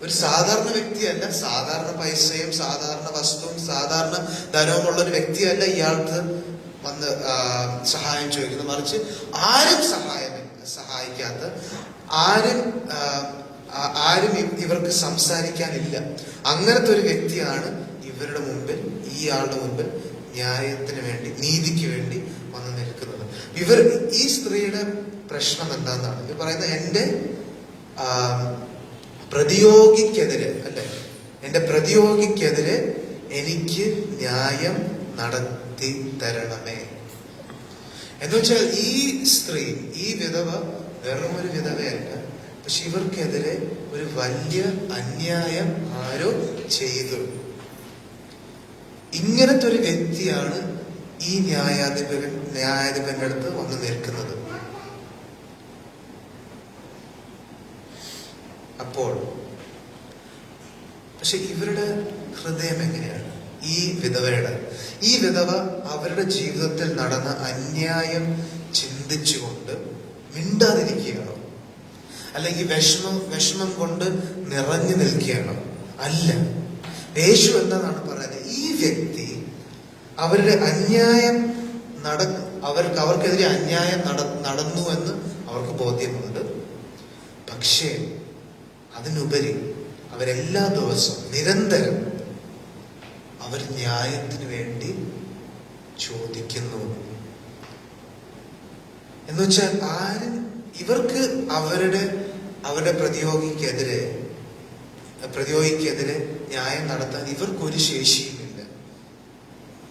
ഒരു സാധാരണ വ്യക്തിയല്ല, സാധാരണ പൈസയും സാധാരണ വസ്തുവും സാധാരണ ധനവുമുള്ള ഒരു വ്യക്തിയല്ല ഇയാൾക്ക് വന്ന് സഹായം ചോദിക്കുന്നത്, മറിച്ച് ആരും സഹായിക്കാത്ത, ആരും ഇവർക്ക് സംസാരിക്കാനില്ല, അങ്ങനത്തെ ഒരു വ്യക്തിയാണ് ഇവരുടെ മുമ്പിൽ, ഈ ആളുടെ മുമ്പിൽ ന്യായത്തിന് വേണ്ടി, നീതിക്ക് വേണ്ടി വന്ന് നിൽക്കുന്നത്. ഈ സ്ത്രീയുടെ പ്രശ്നം എന്താണെന്നാണ് ഇവർ പറയുന്നത്. എന്റെ പ്രതിയോഗിക്കെതിരെ എന്റെ പ്രതിയോഗിക്കെതിരെ എനിക്ക് ന്യായം നടത്തി തരണമേ എന്ന് വെച്ചാൽ ഈ സ്ത്രീ, ഈ വിധവ വെറും ഒരു വിധവയല്ല, പക്ഷെ ഇവർക്കെതിരെ ഒരു വലിയ അന്യായം ആരോ ചെയ്തു. ഇങ്ങനത്തെ ഒരു വ്യക്തിയാണ് ഈ ന്യായാധിപന്റെ അടുത്ത് വന്ന് നിൽക്കുന്നത്. അപ്പോൾ പക്ഷെ ഇവരുടെ ഹൃദയം എങ്ങനെയാണ്? ഈ വിധവ അവരുടെ ജീവിതത്തിൽ നടന്ന അന്യായം ചിന്തിച്ചുകൊണ്ട് മിണ്ടാതിരിക്കുകയാണോ, അല്ലെങ്കിൽ വിഷമം കൊണ്ട് നിറഞ്ഞു നിൽക്കുകയാണോ? അല്ല. യേശു എന്താണ് പറയുന്നത്? ഈ വ്യക്തി അവരുടെ അന്യായം അവർക്കെതിരെ അന്യായം നടന്നു എന്ന് അവർക്ക് ബോധ്യമുണ്ട്. പക്ഷേ അതിനുപരി അവരെല്ലാ ദിവസവും നിരന്തരം അവർ ന്യായത്തിന് വേണ്ടി ചോദിക്കുന്നു. എന്ന് വെച്ചാൽ ഇവർക്ക് അവരുടെ പ്രതിയോഗിക്കെതിരെ ന്യായം നടത്താൻ ഇവർക്കൊരു ശേഷിയുമില്ല.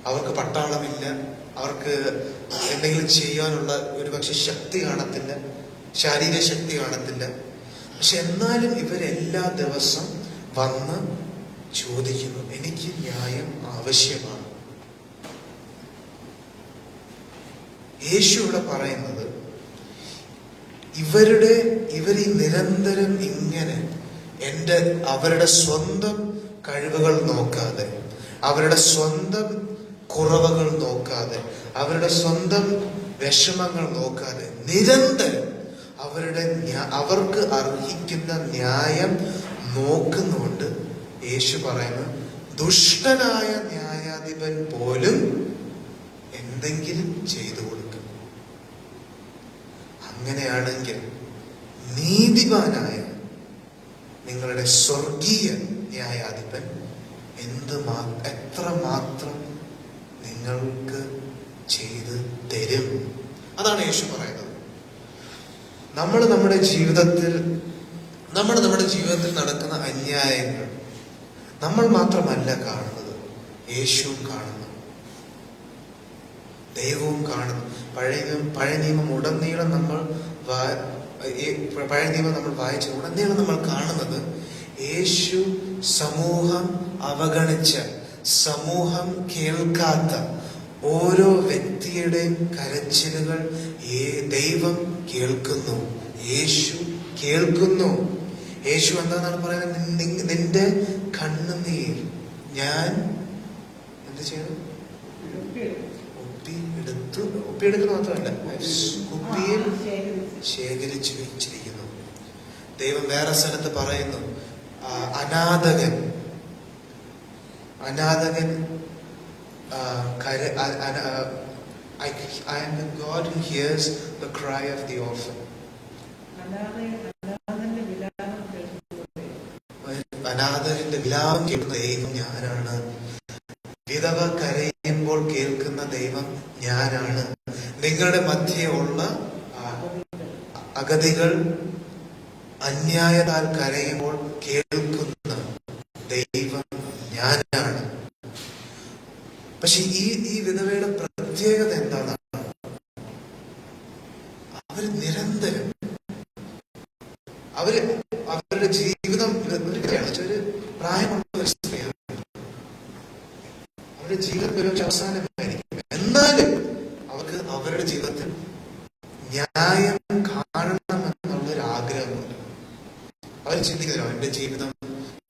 അവർക്ക് പട്ടാളമില്ല, അവർക്ക് എന്തെങ്കിലും ചെയ്യാനുള്ള ഒരുപക്ഷെ ശക്തി കാണത്തില്ല, ശാരീരിക ശക്തി കാണത്തില്ല. പക്ഷെ എന്നാലും ഇവരെല്ലാ ദിവസം വന്ന് ചോദിക്കുന്നു, എനിക്ക് ന്യായം ആവശ്യമാണ്. യേശു ഇവിടെ പറയുന്നത് ഇവർ ഈ നിരന്തരം ഇങ്ങനെ അവരുടെ സ്വന്തം കഴിവുകൾ നോക്കാതെ, അവരുടെ സ്വന്തം കുറവുകൾ നോക്കാതെ, അവരുടെ സ്വന്തം വിഷമങ്ങൾ നോക്കാതെ നിരന്തരം അവർക്ക് അർഹിക്കുന്ന ന്യായം നോക്കുന്നുകൊണ്ട് യേശു പറയുന്നു, ദുഷ്ടനായ ന്യായാധിപൻ പോലും എന്തെങ്കിലും ചെയ്തു കൊടുക്കും. അങ്ങനെയാണെങ്കിൽ നീതിമാനായ നിങ്ങളുടെ സ്വർഗീയ ന്യായാധിപൻ എത്രമാത്രം നിങ്ങൾക്ക് ചെയ്ത് തരും? അതാണ് യേശു പറയുന്നത്. നമ്മുടെ ജീവിതത്തിൽ നടക്കുന്ന അന്യായങ്ങൾ നമ്മൾ മാത്രമല്ല കാണുന്നത്, യേശുവും കാണുന്നു, ദൈവവും കാണുന്നു. പഴയ നിയമം ഉടനീളം നമ്മൾ വായിച്ച ഉടനീളം നമ്മൾ കാണുന്നത് യേശു സമൂഹം അവഗണിച്ച, സമൂഹം കേൾക്കാത്ത ഓരോ വ്യക്തിയുടെയും കരച്ചിലുകൾ ദൈവം കേൾക്കുന്നു, യേശു കേൾക്കുന്നു. യേശു എന്താണെന്നാണ് പറയുന്നത്? നിന്റെ കണ്ണുനീർ ഞാൻ എന്ത് ചെയ്യണം? ഒപ്പിയെടുക്കുന്ന മാത്രമല്ല, കുപ്പിയിൽ ശേഖരിച്ചു വെച്ചിരിക്കുന്നു. ദൈവം വേറെ സ്ഥലത്ത് പറയുന്നു, I am the God who hears the cry of the orphan. അനാഥന്റെ വിലാപം കേൾക്കുന്ന ദൈവം ഞാനാണ്. വിധവ കരയുമ്പോൾ കേൾക്കുന്ന ദൈവം ഞാനാണ്. നിങ്ങളുടെ മധ്യേ ഉള്ള അഗതികൾ അന്യായത്താൽ കരയുമ്പോൾ കേൾക്കുന്ന ദൈവം ഞാനാണ്. പക്ഷെ ഈ വിധവയുടെ പ്രത്യേകത എന്താണ്? അവര് നിരന്തരം അവരുടെ ജീവിതം ഒരു പ്രായമുള്ള ഒരു സ്ത്രീയാണ്. അവരുടെ ജീവിതം ഒരു അവസാനമായിരിക്കും. എന്നാലും അവർക്ക് അവരുടെ ജീവിതത്തിൽ ന്യായം കാണണമെന്നുള്ളൊരു ആഗ്രഹമുണ്ട്. അവർ ചിന്തിക്കുന്നില്ല എന്റെ ജീവിതം,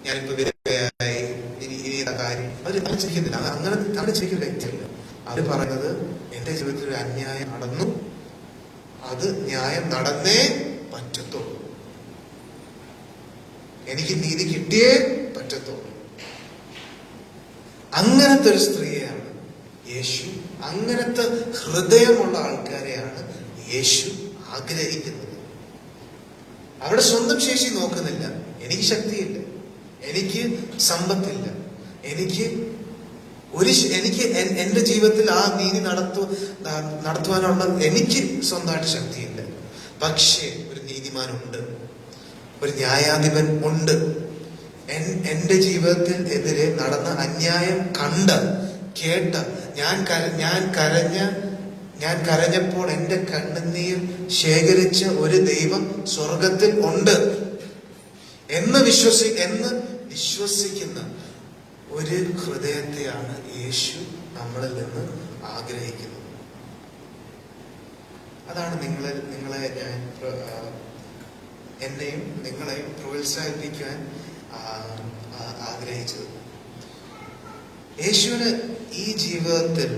ഞാനിപ്പോ വിധവയായി, ഇനി കാര്യം അവർ ചിന്തിക്കുന്നില്ല. അങ്ങനെ ചിന്തിക്കുന്ന വ്യക്തിയല്ല. അവർ പറയുന്നത് എന്റെ ജീവിതത്തിൽ ഒരു അന്യായം നടന്നു, അത് ന്യായം നടന്നേ പറ്റത്തുള്ളൂ, എനിക്ക് നീതി കിട്ടിയേ പറ്റത്തുള്ളൂ. അങ്ങനത്തെ ഒരു സ്ത്രീയെയാണ് യേശു, അങ്ങനത്തെ ഹൃദയമുള്ള ആൾക്കാരെയാണ് യേശു ആഗ്രഹിക്കുന്നത്. അവരുടെ സ്വന്തം ശേഷി നോക്കുന്നില്ല. എനിക്ക് ശക്തിയില്ല, എനിക്ക് സമ്പത്തില്ല, എനിക്ക് എന്റെ ജീവിതത്തിൽ ആ നീതി നടത്തുവാനുള്ള എനിക്ക് സ്വന്തമായിട്ട് ശക്തിയില്ല. പക്ഷേ ഒരു നീതിമാനുണ്ട്, ഒരു ന്യായാധിപൻ ഉണ്ട്. എന്റെ ജീവിതത്തിൽ എതിരെ നടന്ന അന്യായം കണ്ട കേട്ട, ഞാൻ കരഞ്ഞപ്പോൾ എന്റെ കണ്ണുനീർ ശേഖരിച്ച ഒരു ദൈവം സ്വർഗത്തിൽ ഉണ്ട് എന്ന് വിശ്വസിക്കുന്ന ഒരു ഹൃദയത്തെയാണ് യേശു നമ്മളിൽ നിന്ന് ആഗ്രഹിക്കുന്നത്. അതാണ് എന്നെയും നിങ്ങളെയും പ്രോത്സാഹിപ്പിക്കാൻ ആഗ്രഹിച്ചത്. യേശുവിന് ഈ ജീവിതത്തിൽ,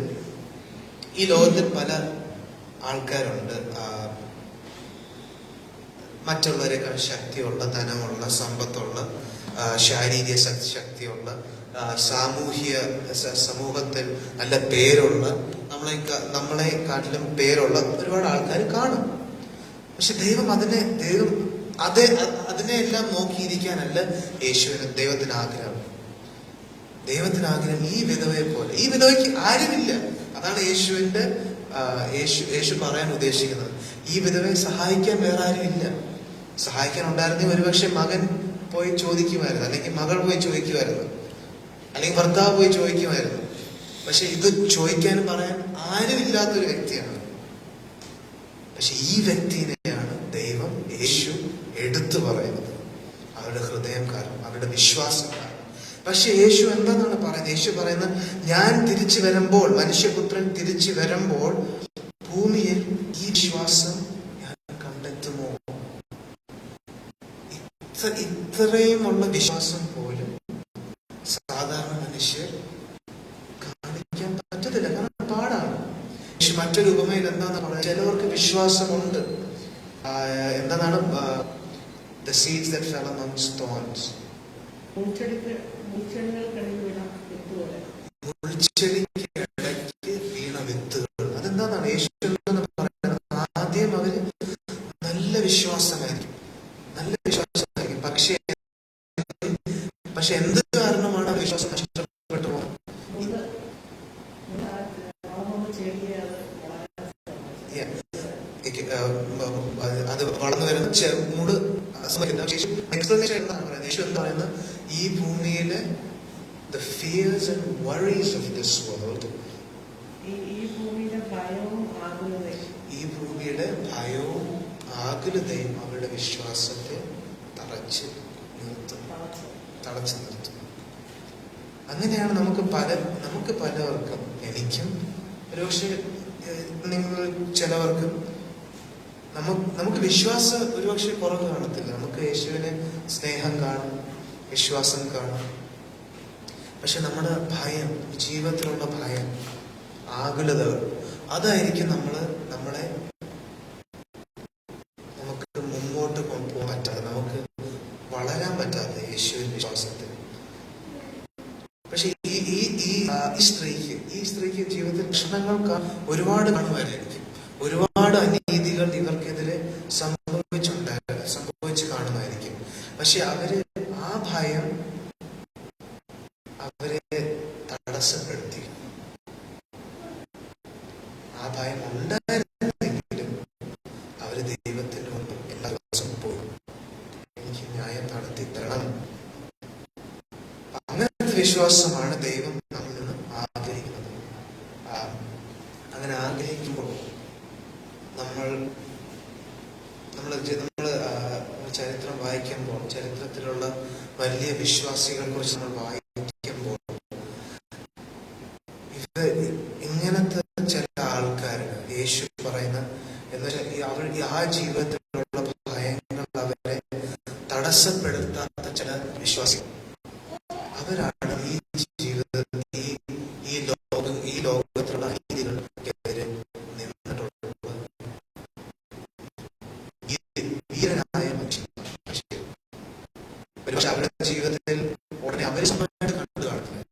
ഈ ലോകത്തിൽ പല ആൾക്കാരുണ്ട്. മറ്റുള്ളവരെക്കാൾ ശക്തിയുള്ള, ധനമുള്ള, സമ്പത്തുള്ള, ശാരീരിക ശക്തിയുള്ള, സമൂഹത്തിൽ നല്ല പേരുള്ള, നമ്മളെക്കാട്ടിലും പേരുള്ള ഒരുപാട് ആൾക്കാർ കാണും. പക്ഷെ അതിനെല്ലാം നോക്കിയിരിക്കാനല്ല ദൈവത്തിന് ആഗ്രഹം. ദൈവത്തിന് ആഗ്രഹം ഈ വിധവയെ പോലെ. ഈ വിധവയ്ക്ക് ആരുമില്ല. അതാണ് യേശു പറയാൻ ഉദ്ദേശിക്കുന്നത്. ഈ വിധവയെ സഹായിക്കാൻ വേറെ ആരുമില്ല. സഹായിക്കാൻ ഉണ്ടായിരുന്നെങ്കിൽ ഒരുപക്ഷെ മകൻ പോയി ചോദിക്കുമായിരുന്നു, അല്ലെങ്കിൽ മകൾ പോയി ചോദിക്കുമായിരുന്നു, അല്ലെങ്കിൽ ഭർത്താവ് പോയി ചോദിക്കുമായിരുന്നു. പക്ഷെ ഇത് ചോദിക്കാനും പറയാൻ ആരുമില്ലാത്തൊരു വ്യക്തിയാണ്. പക്ഷെ ഈ വ്യക്തിനെയാണ് യേശു എടുത്തു പറയുന്നത്. അവരുടെ ഹൃദയം കാരണം, അവരുടെ വിശ്വാസം കാരണം. പക്ഷെ യേശു എന്താണെന്നാണ് പറയുന്നത്? യേശു പറയുന്നത്, ഞാൻ തിരിച്ചു വരുമ്പോൾ, മനുഷ്യപുത്രൻ തിരിച്ചു വരുമ്പോൾ ഭൂമിയിൽ ഈ വിശ്വാസം ഞാൻ കണ്ടെത്തുമോ? ഇത്രയുമുള്ള വിശ്വാസം പോലും സാധാരണ മനുഷ്യർ കാണിക്കാൻ പറ്റത്തില്ല. കാരണം പാടാണ്. പക്ഷെ മറ്റൊരു ഉപമയിൽ എന്താണെന്ന് പറയുന്നത്, ചിലവർക്ക് വിശ്വാസമുണ്ട്. എന്താണ് the seeds that fell amongst thorns. മുൾച്ചെടിക്ക് വീണ വിത്തുകൾ. അതെന്താണ് യേശു പറയുന്നത്? ആദ്യം അവര് നല്ല വിശ്വാസമായിരിക്കും, പക്ഷെ എന്ത് കാരണമാണ് വിശ്വാസം നഷ്ടപ്പെട്ടു പോകുന്നത്? അത് വളർന്നു വരുന്ന മൂട് യേശു എന്താ പറയുന്നത്? ഈ ഭൂമിയിലെ the fears and worries of this world, ഈ ഭൂമിയുടെ ഭയവും ആകുലതയും അവരുടെ വിശ്വാസത്തെ തളച്ചു നിർത്തും. അങ്ങനെയാണ് നമുക്ക് പലവർക്കും, എനിക്കും ഒരുപക്ഷെ നിങ്ങൾ ചിലവർക്കും നമുക്ക് വിശ്വാസം ഒരുപക്ഷെ കുറവ് കാണത്തില്ല. നമുക്ക് യേശുവിന് സ്നേഹം കാണും, വിശ്വാസം കാണും. പക്ഷെ നമ്മുടെ ഭയം, ജീവിതത്തിലുള്ള ഭയം, ആകുലതകൾ, അതായിരിക്കും നമുക്ക് മുമ്പോട്ട് പോകാൻ പറ്റാതെ, നമുക്ക് വളരാൻ പറ്റാത്ത യേശുവിൻ വിശ്വാസത്തിൽ. പക്ഷെ ഈ സ്ത്രീക്ക് പ്രശ്നങ്ങൾ ഒരുപാട് കാണുമായിരിക്കും. ഒരുപാട് അനീതികൾ ഇവർക്കെതിരെ സംഭവിച്ചു കാണുമായിരിക്കും. പക്ഷെ ആ ഭയം അവരെ തടസ്സപ്പെടുത്തി. ആ ഭയം ഉണ്ടായിരുന്നെങ്കിലും അവര് ദൈവത്തിന് മുമ്പ് എല്ലാ ദിവസവും പോയി എനിക്ക് ന്യായം നടത്തി തരണം. അങ്ങനത്തെ വിശ്വാസമാണ് ദൈവം നമ്മിൽ നിന്ന് ആഗ്രഹിക്കുന്നത്. അങ്ങനെ ആഗ്രഹിക്കുമ്പോൾ നമ്മൾ ചരിത്രം വായിക്കുമ്പോൾ, ചരിത്രത്തിലുള്ള വലിയ വിശ്വാസികളെ കുറിച്ച് നമ്മൾ വായിക്കുമ്പോൾ, ഇങ്ങനത്തെ ചില ആൾക്കാര് യേശു പറയുന്ന എന്നുവെച്ചാൽ ആ ജീവിതത്തിലുള്ള ഭയങ്ങൾ അവരെ തടസ്സപ്പെടുത്താത്ത ചില വിശ്വാസികൾ, അവരാണ് ഈ ജീവിതത്തിൽ ഈ ലോകത്തിലുള്ള അനീതികൾക്കെതിരെ നിന്നിട്ടുള്ള വീരനായ മനുഷ്യൻ. പക്ഷെ അവരുടെ ജീവിതത്തിൽ ഉടനെ അവര് സ്വന്തമായിട്ട് കണ്ടു കാണുന്നത്,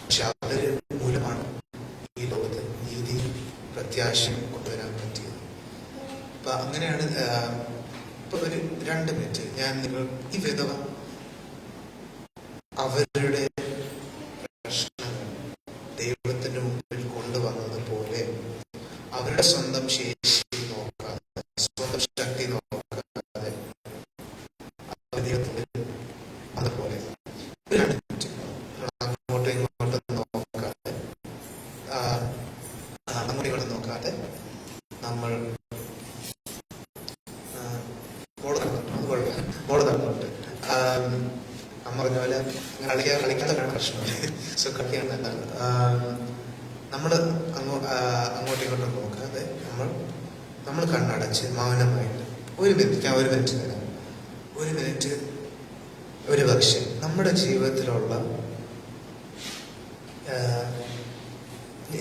പക്ഷെ അവര് മൂലമാണ് ഈ ലോകത്ത് നീതി പ്രത്യാശയും കൊണ്ടുവരാൻ പറ്റിയത്. അപ്പൊ അങ്ങനെയാണ്. ഇപ്പൊ ഒരു 2 മിനിറ്റ് ഞാൻ ഈ വിധവ അവരുടെ പ്രശ്നങ്ങൾ ദൈവത്തിന്റെ മുമ്പിൽ കൊണ്ടുവന്നത് പോലെ അവരുടെ സ്വന്തം ശേഷി നോക്കാതെ, സ്വന്തം ശക്തി നോക്കാതെ അതുപോലെ അങ്ങോട്ടും ഇങ്ങോട്ടും നോക്കാതെ, അങ്ങോട്ടും ഇങ്ങോട്ടും നോക്കാതെ നമ്മൾ മോള് നടന്നുണ്ട്. അമ്മ പറഞ്ഞ പോലെ കളിക്കാത്ത പ്രശ്നം. സോ കളിക്കാൻ നല്ലതാണ്. നമ്മള് അങ്ങോട്ടും ഇങ്ങോട്ടും നോക്കാതെ നമ്മൾ കണ്ണടച്ച് മൗനമായിട്ട് ഒരു മിനിറ്റ് തരാം. ഒരു മിനിറ്റ് ഒരു പക്ഷെ നമ്മുടെ ജീവിതത്തിലുള്ള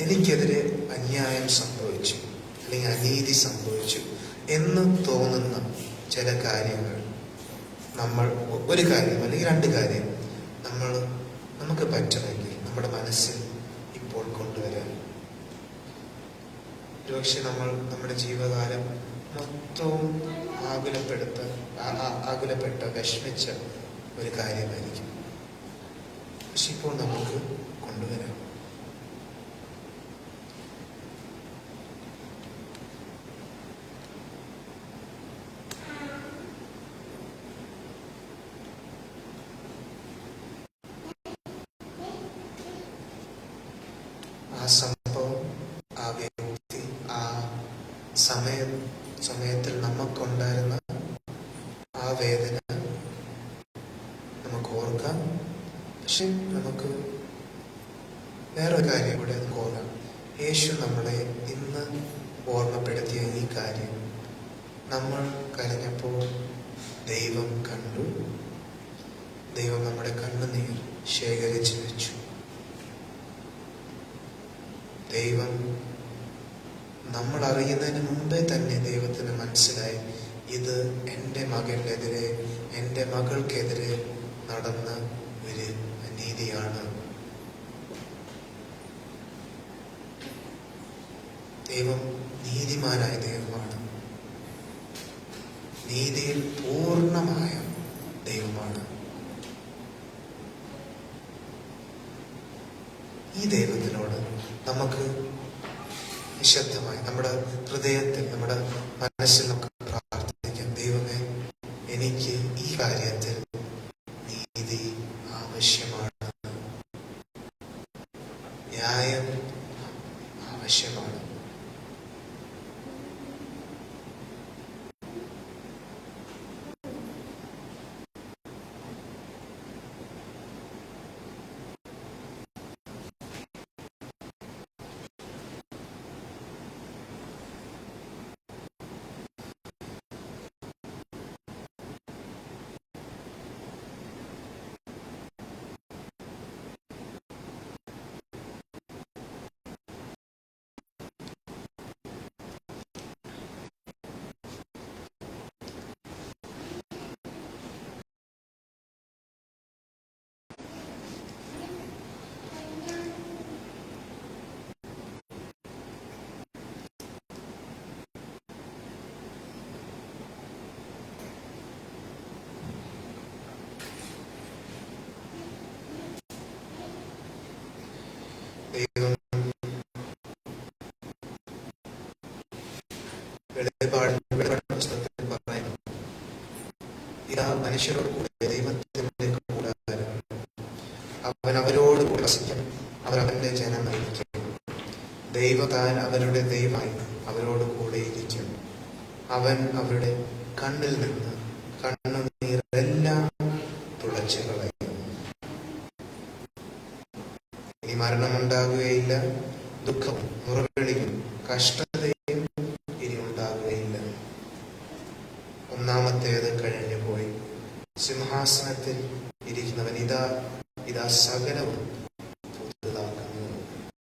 എനിക്കെതിരെ അന്യായം സംഭവിച്ചു അല്ലെങ്കിൽ അനീതി സംഭവിച്ചു എന്ന് തോന്നുന്ന ചില കാര്യങ്ങൾ, നമ്മൾ ഒരു കാര്യം അല്ലെങ്കിൽ 2 കാര്യം നമുക്ക് പറ്റുമെങ്കിൽ നമ്മുടെ മനസ്സിൽ ഇപ്പോൾ കൊണ്ടുവരാൻ. ഒരുപക്ഷെ നമ്മുടെ ജീവകാലം മൊത്തവും ആകുലപ്പെട്ട് വിഷമിച്ച ഒരു കാര്യമായിരിക്കും. പക്ഷെ ഇപ്പോൾ നമുക്ക് കൊണ്ടുവരാം. ആ സംഭവം, ആ വ്യക്തി, ആ സമയത്തിൽ നമുക്കുണ്ടായിരുന്ന ആ വേദന നമുക്ക് ഓർക്കാം. പക്ഷെ നമുക്ക് വേറൊരു കാര്യം കൂടെ ഓർക്കാം. യേശു നമ്മളെ ഇന്ന് ഓർമ്മപ്പെടുത്തിയ ഈ കാര്യം, നമ്മൾ കരഞ്ഞപ്പോൾ ദൈവം കണ്ടു. ദൈവം നമ്മുടെ കണ്ണുനീർ ശേഖരിച്ചു വെച്ചു. ദൈവം നമ്മൾ അറിയുന്നതിന് മുമ്പേ തന്നെ ദൈവത്തിന് മനസ്സിലായി, ഇത് എൻ്റെ മകനെതിരെ, എൻ്റെ മകൾക്കെതിരെ നടന്ന ഒരു അനീതിയാണ്. ദൈവം നീതിമാനായ ദൈവമാണ്. നീതിയിൽ പൂർണ്ണമായ ദൈവമാണ്. ഈ ദൈവത്തിനോട് നമുക്ക് നിശബ്ദമായി നമ്മുടെ ഹൃദയത്തിൽ, നമ്മുടെ മനസ്സിൽ നമുക്ക് പ്രാർത്ഥിക്കാം. ദൈവമേ, എനിക്ക് ഈ കാര്യത്തിൽ നീതി ആവശ്യമാണ്, ന്യായം ആവശ്യമാണ്. ദൈവം വെളിപ്പാട് പുസ്തകത്തിൽ പറയുന്നു, ഇതാ മനുഷ്യരോട് കൂടെ ദൈവത്തിന്റെ കൂടാരം, അവൻ അവരോട് കൂടെ വസിക്കും, അവർ അവന്റെ ജനമായിരിക്കും, ദൈവം താൻ അവരുടെ ദൈവമായി അവരോട് കൂടെ ഇരിക്കും, അവൻ അവരുടെ കണ്ണിൽ നിന്ന് കണ്ണുനീരെല്ലാം തുടച്ചു കളയും. ഇനി മരണമുണ്ടാകുകയില്ല, ദുഃഖവും മുറവിളിയും കഷ്ടതയും ഇനി ഉണ്ടാകുകയില്ല. ഒന്നാമത്തേത് കഴിഞ്ഞു പോയി. സിംഹാസനത്തിൽ ഇരിക്കുന്നവൻ ഇതാ സകലവും